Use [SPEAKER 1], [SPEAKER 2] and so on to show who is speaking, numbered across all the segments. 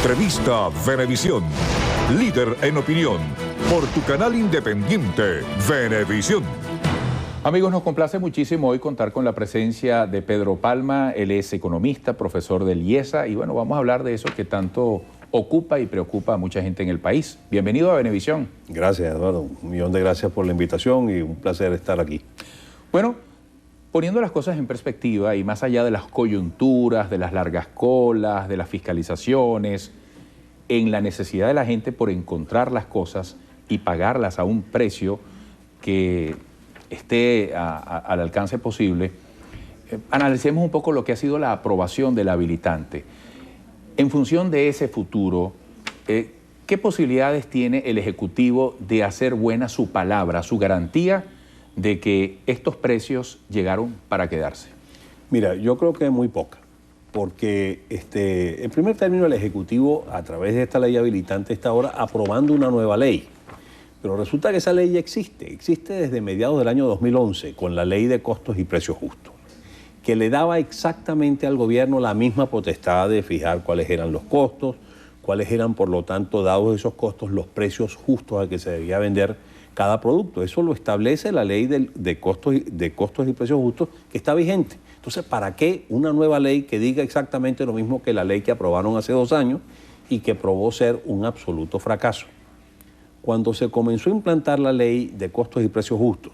[SPEAKER 1] Revista Venevisión, líder en opinión, por tu canal independiente, Venevisión.
[SPEAKER 2] Amigos, nos complace muchísimo hoy contar con la presencia de Pedro Palma. Él es economista, profesor del IESA, y bueno, vamos a hablar de eso que tanto ocupa y preocupa a mucha gente en el país. Bienvenido a Venevisión.
[SPEAKER 3] Gracias, Eduardo. Un millón de gracias por la invitación y un placer estar aquí.
[SPEAKER 2] Bueno, poniendo las cosas en perspectiva y más allá de las coyunturas, de las largas colas, de las fiscalizaciones, en la necesidad de la gente por encontrar las cosas y pagarlas a un precio que esté al alcance posible, analicemos un poco lo que ha sido la aprobación del habilitante. En función de ese futuro, ¿qué posibilidades tiene el Ejecutivo de hacer buena su palabra, su garantía de que estos precios llegaron para quedarse?
[SPEAKER 3] Mira, yo creo que muy poca, porque en primer término el Ejecutivo, a través de esta ley habilitante, está ahora aprobando una nueva ley. Pero resulta que esa ley ya existe desde mediados del año 2011, con la Ley de Costos y Precios Justos, que le daba exactamente al gobierno la misma potestad de fijar cuáles eran los costos, cuáles eran, por lo tanto, dados esos costos, los precios justos a que se debía vender cada producto. Eso lo establece la Ley de costos y precios justos, que está vigente. Entonces, ¿para qué una nueva ley que diga exactamente lo mismo que la ley que aprobaron hace 2 años y que probó ser un absoluto fracaso? Cuando se comenzó a implantar la Ley de Costos y Precios Justos,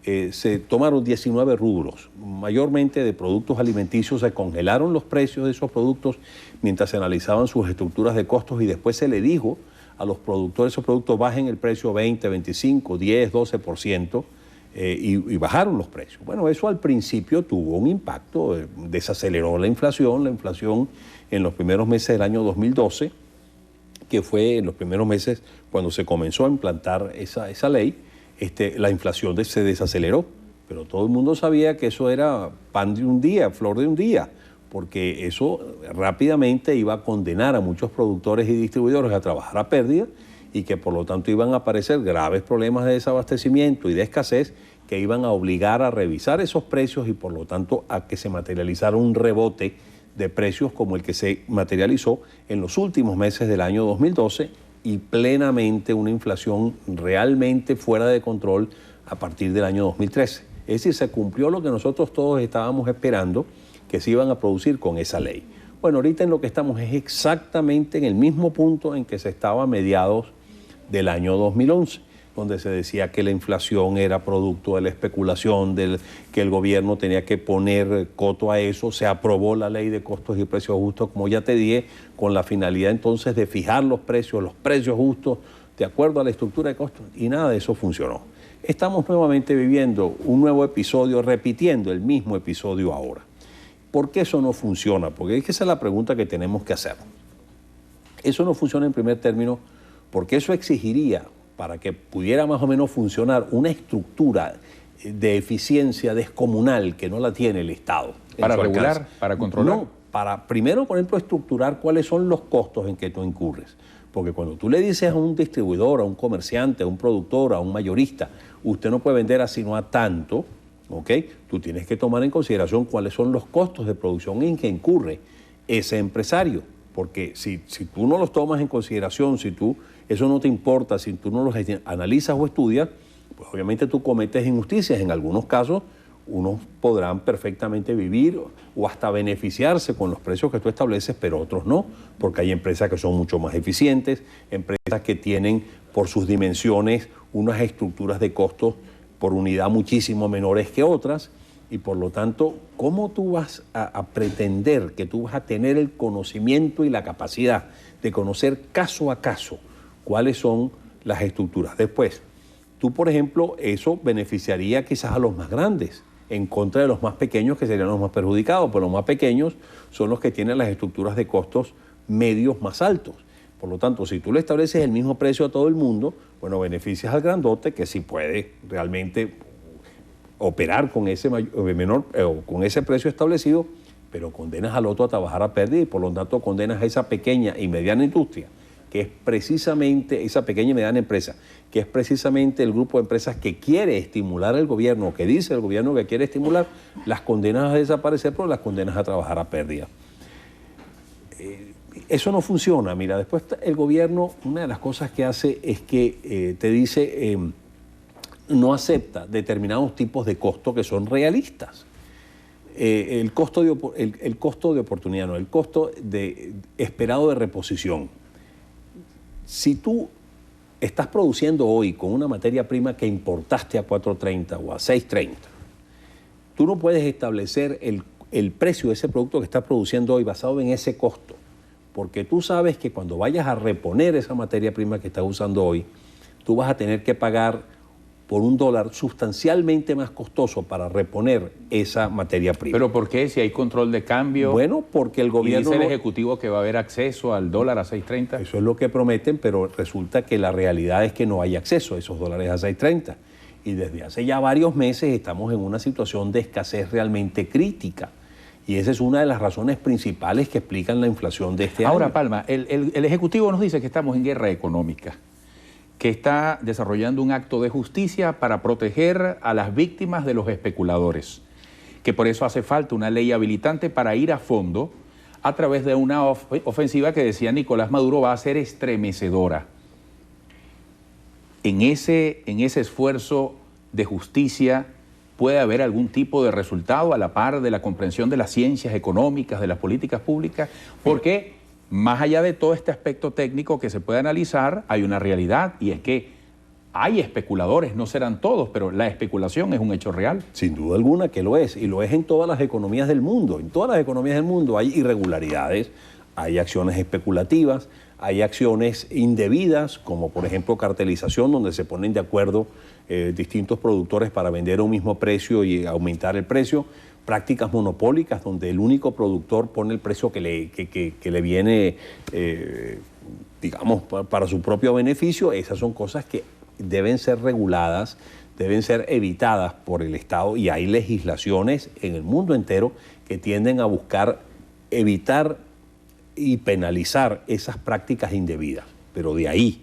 [SPEAKER 3] se tomaron 19 rubros, mayormente de productos alimenticios. Se congelaron los precios de esos productos mientras se analizaban sus estructuras de costos, y después se le dijo a los productores, esos productos bajen el precio 20, 25, 10, 12%, y bajaron los precios. Bueno, eso al principio tuvo un impacto, desaceleró la inflación en los primeros meses del año 2012, que fue en los primeros meses cuando se comenzó a implantar esa ley. La inflación se desaceleró, pero todo el mundo sabía que eso era pan de un día, flor de un día, porque eso rápidamente iba a condenar a muchos productores y distribuidores a trabajar a pérdida, y que por lo tanto iban a aparecer graves problemas de desabastecimiento y de escasez que iban a obligar a revisar esos precios y por lo tanto a que se materializara un rebote de precios como el que se materializó en los últimos meses del año 2012, y plenamente una inflación realmente fuera de control a partir del año 2013. Es decir, se cumplió lo que nosotros todos estábamos esperando que se iban a producir con esa ley. Bueno, ahorita en lo que estamos es exactamente en el mismo punto en que se estaba a mediados del año 2011, donde se decía que la inflación era producto de la especulación, que el gobierno tenía que poner coto a eso. Se aprobó la Ley de Costos y Precios Justos, como ya te dije, con la finalidad entonces de fijar los precios justos de acuerdo a la estructura de costos, y nada de eso funcionó. Estamos nuevamente viviendo un nuevo episodio, repitiendo el mismo episodio ahora. ¿Por qué eso no funciona? Porque esa es la pregunta que tenemos que hacer. Eso no funciona en primer término porque eso exigiría, para que pudiera más o menos funcionar, una estructura de eficiencia descomunal que no la tiene el Estado.
[SPEAKER 2] ¿Para regular? ¿Para controlar?
[SPEAKER 3] No, para primero, por ejemplo, estructurar cuáles son los costos en que tú incurres. Porque cuando tú le dices a un distribuidor, a un comerciante, a un productor, a un mayorista, usted no puede vender así no a tanto, ¿ok? Tú tienes que tomar en consideración cuáles son los costos de producción en que incurre ese empresario. Porque si tú no los tomas en consideración, eso no te importa, si tú no los analizas o estudias, pues obviamente tú cometes injusticias. En algunos casos, unos podrán perfectamente vivir o hasta beneficiarse con los precios que tú estableces, pero otros no, porque hay empresas que son mucho más eficientes, empresas que tienen por sus dimensiones unas estructuras de costos por unidad muchísimo menores que otras. Y por lo tanto, ¿cómo tú vas a pretender que tú vas a tener el conocimiento y la capacidad de conocer caso a caso cuáles son las estructuras? Después, tú, por ejemplo, eso beneficiaría quizás a los más grandes, en contra de los más pequeños, que serían los más perjudicados, pero los más pequeños son los que tienen las estructuras de costos medios más altos. Por lo tanto, si tú le estableces el mismo precio a todo el mundo, bueno, beneficias al grandote, que sí puede realmente operar con ese con ese precio establecido, pero condenas al otro a trabajar a pérdida, y por lo tanto condenas a esa pequeña y mediana industria, que es precisamente esa pequeña y mediana empresa, que es precisamente el grupo de empresas que quiere estimular el gobierno, que dice el gobierno que quiere estimular, las condenas a desaparecer, pero las condenas a trabajar a pérdida. eso no funciona. Mira, después el gobierno, una de las cosas que hace es que te dice, no acepta determinados tipos de costo que son realistas. El costo de oportunidad, no, el costo esperado de reposición. Si tú estás produciendo hoy con una materia prima que importaste a 4.30 o a 6.30, tú no puedes establecer el precio de ese producto que estás produciendo hoy basado en ese costo, porque tú sabes que cuando vayas a reponer esa materia prima que estás usando hoy, tú vas a tener que pagar por $1 sustancialmente más costoso para reponer esa materia prima.
[SPEAKER 2] ¿Pero por qué? Si hay control de cambio.
[SPEAKER 3] Bueno, porque el gobierno...
[SPEAKER 2] Y dice el Ejecutivo que va a haber acceso al dólar a 6.30.
[SPEAKER 3] Eso es lo que prometen, pero resulta que la realidad es que no hay acceso a esos dólares a 6.30. Y desde hace ya varios meses estamos en una situación de escasez realmente crítica. Y esa es una de las razones principales que explican la inflación de este año.
[SPEAKER 2] Ahora, Palma, el Ejecutivo nos dice que estamos en guerra económica, que está desarrollando un acto de justicia para proteger a las víctimas de los especuladores, que por eso hace falta una ley habilitante para ir a fondo a través de una ofensiva que decía Nicolás Maduro va a ser estremecedora. En ese esfuerzo de justicia puede haber algún tipo de resultado a la par de la comprensión de las ciencias económicas, de las políticas públicas, porque más allá de todo este aspecto técnico que se puede analizar, hay una realidad y es que hay especuladores, no serán todos, pero la especulación es un hecho real.
[SPEAKER 3] Sin duda alguna que lo es, y lo es en todas las economías del mundo. En todas las economías del mundo hay irregularidades, hay acciones especulativas, hay acciones indebidas, como por ejemplo cartelización, donde se ponen de acuerdo distintos productores para vender a un mismo precio y aumentar el precio. Prácticas monopólicas, donde el único productor pone el precio que le viene, digamos, para su propio beneficio. Esas son cosas que deben ser reguladas, deben ser evitadas por el Estado, y hay legislaciones en el mundo entero que tienden a buscar evitar y penalizar esas prácticas indebidas. Pero de ahí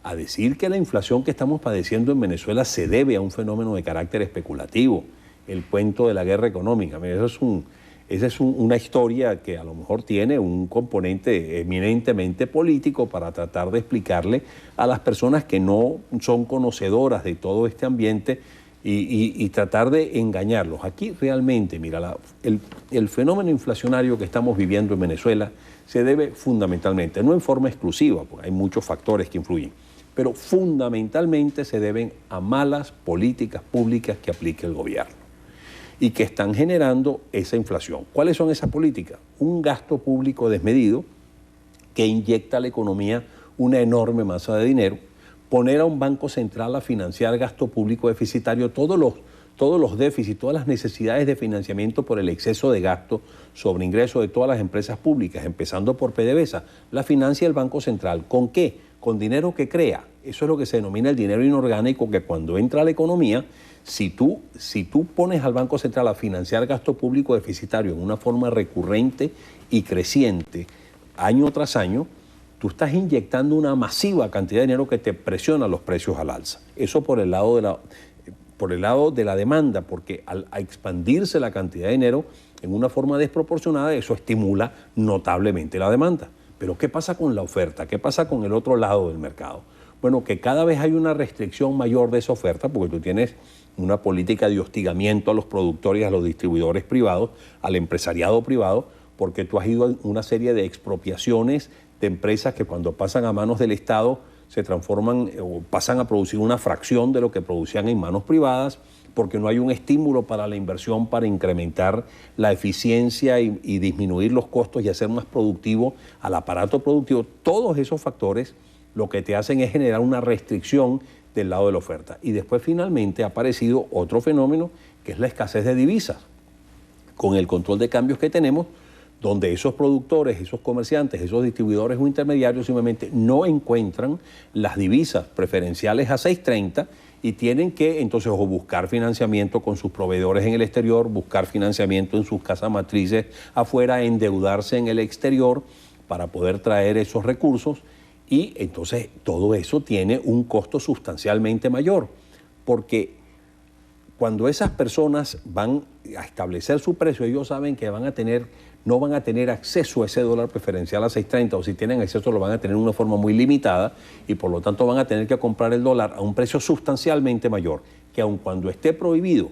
[SPEAKER 3] a decir que la inflación que estamos padeciendo en Venezuela se debe a un fenómeno de carácter especulativo, el cuento de la guerra económica. Mira, esa es una historia que a lo mejor tiene un componente eminentemente político para tratar de explicarle a las personas que no son conocedoras de todo este ambiente y tratar de engañarlos. Aquí realmente, mira, el fenómeno inflacionario que estamos viviendo en Venezuela se debe fundamentalmente, no en forma exclusiva, porque hay muchos factores que influyen, pero fundamentalmente se deben a malas políticas públicas que aplica el gobierno y que están generando esa inflación. ¿Cuáles son esas políticas? Un gasto público desmedido que inyecta a la economía una enorme masa de dinero, poner a un banco central a financiar gasto público deficitario, todos los déficits, todas las necesidades de financiamiento por el exceso de gasto sobre ingresos de todas las empresas públicas, empezando por PDVSA, la financia el Banco Central. ¿Con qué? Con dinero que crea. Eso es lo que se denomina el dinero inorgánico, que cuando entra a la economía, si tú pones al Banco Central a financiar gasto público deficitario en una forma recurrente y creciente, año tras año, tú estás inyectando una masiva cantidad de dinero que te presiona los precios al alza. Eso por el lado de la demanda, porque al expandirse la cantidad de dinero en una forma desproporcionada, eso estimula notablemente la demanda. Pero ¿qué pasa con la oferta? ¿Qué pasa con el otro lado del mercado? Bueno, que cada vez hay una restricción mayor de esa oferta, porque tú tienes una política de hostigamiento a los productores, a los distribuidores privados, al empresariado privado, porque tú has ido a una serie de expropiaciones de empresas que cuando pasan a manos del Estado se transforman o pasan a producir una fracción de lo que producían en manos privadas, porque no hay un estímulo para la inversión para incrementar la eficiencia y disminuir los costos y hacer más productivo al aparato productivo. Todos esos factores lo que te hacen es generar una restricción del lado de la oferta. Y después finalmente ha aparecido otro fenómeno, que es la escasez de divisas. Con el control de cambios que tenemos, donde esos productores, esos comerciantes, esos distribuidores o intermediarios simplemente no encuentran las divisas preferenciales a 6.30 y tienen que entonces o buscar financiamiento con sus proveedores en el exterior, buscar financiamiento en sus casas matrices afuera, endeudarse en el exterior para poder traer esos recursos, y entonces todo eso tiene un costo sustancialmente mayor, porque cuando esas personas van a establecer su precio, ellos saben que van a tener no van a tener acceso a ese dólar preferencial a 6.30, o si tienen acceso lo van a tener de una forma muy limitada, y por lo tanto van a tener que comprar el dólar a un precio sustancialmente mayor, que aun cuando esté prohibido,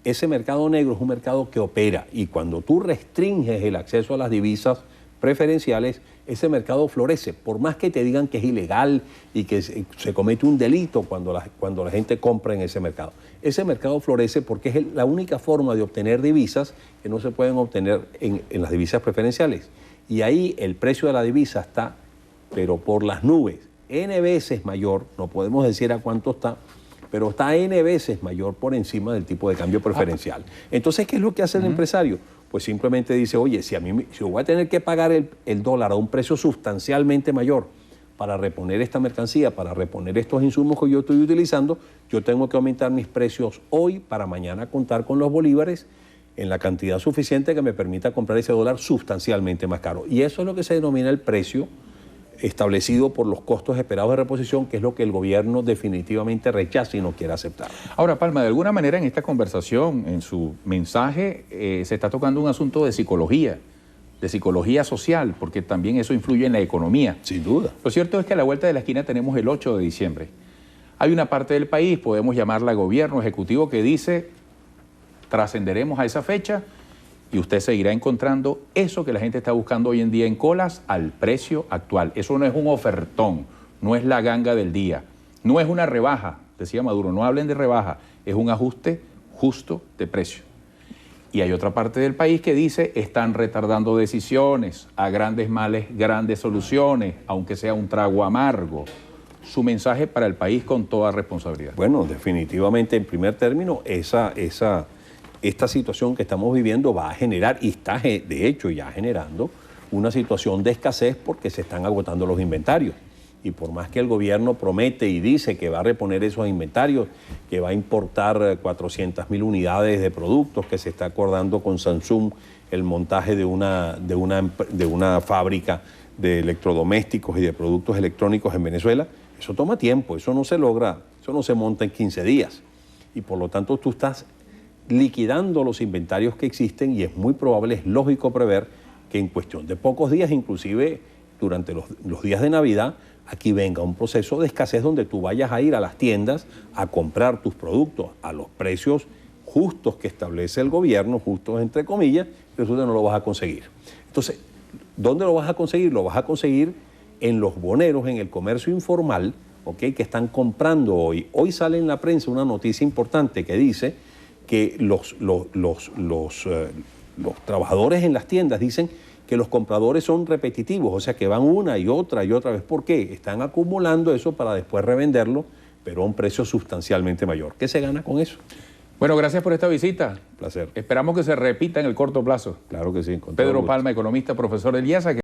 [SPEAKER 3] ese mercado negro es un mercado que opera, y cuando tú restringes el acceso a las divisas preferenciales, ese mercado florece, por más que te digan que es ilegal y que se comete un delito cuando la gente compra en ese mercado. Ese mercado florece porque es la única forma de obtener divisas que no se pueden obtener en las divisas preferenciales. Y ahí el precio de la divisa está, pero por las nubes, N veces mayor, no podemos decir a cuánto está, pero está N veces mayor por encima del tipo de cambio preferencial. Entonces, ¿qué es lo que hace el empresario? Pues simplemente dice, oye, si yo voy a tener que pagar el dólar a un precio sustancialmente mayor para reponer esta mercancía, para reponer estos insumos que yo estoy utilizando, yo tengo que aumentar mis precios hoy para mañana contar con los bolívares en la cantidad suficiente que me permita comprar ese dólar sustancialmente más caro. Y eso es lo que se denomina el precio establecido por los costos esperados de reposición, que es lo que el gobierno definitivamente rechaza y no quiere aceptar.
[SPEAKER 2] Ahora, Palma, de alguna manera en esta conversación, en su mensaje, se está tocando un asunto de psicología social, porque también eso influye en la economía.
[SPEAKER 3] Sin duda.
[SPEAKER 2] Lo cierto es que a la vuelta de la esquina tenemos el 8 de diciembre. Hay una parte del país, podemos llamarla gobierno, ejecutivo, que dice, trascenderemos a esa fecha y usted seguirá encontrando eso que la gente está buscando hoy en día en colas al precio actual. Eso no es un ofertón, no es la ganga del día, no es una rebaja, decía Maduro, no hablen de rebaja, es un ajuste justo de precio. Y hay otra parte del país que dice, están retardando decisiones, a grandes males, grandes soluciones, aunque sea un trago amargo. Su mensaje para el país con toda responsabilidad.
[SPEAKER 3] Bueno, definitivamente, en primer término, esta situación que estamos viviendo va a generar, y está de hecho ya generando, una situación de escasez porque se están agotando los inventarios. Y por más que el gobierno promete y dice que va a reponer esos inventarios, que va a importar 400.000 unidades de productos, que se está acordando con Samsung el montaje de una fábrica de electrodomésticos y de productos electrónicos en Venezuela, eso toma tiempo, eso no se logra, eso no se monta en 15 días. Y por lo tanto tú estás liquidando los inventarios que existen, y es muy probable, es lógico prever que en cuestión de pocos días, inclusive durante los días de Navidad, aquí venga un proceso de escasez donde tú vayas a ir a las tiendas a comprar tus productos a los precios justos que establece el gobierno, justos entre comillas, y resulta que no lo vas a conseguir. Entonces, ¿dónde lo vas a conseguir? Lo vas a conseguir en los boneros, en el comercio informal, ¿okay?, que están comprando hoy. Hoy sale en la prensa una noticia importante que dice que los trabajadores en las tiendas dicen que los compradores son repetitivos, o sea que van una y otra vez. ¿Por qué? Están acumulando eso para después revenderlo, pero a un precio sustancialmente mayor. ¿Qué se gana con eso?
[SPEAKER 2] Bueno, gracias por esta visita.
[SPEAKER 3] Placer.
[SPEAKER 2] Esperamos que se repita en el corto plazo.
[SPEAKER 3] Claro que sí.
[SPEAKER 2] Pedro Palma, economista, profesor de IESA.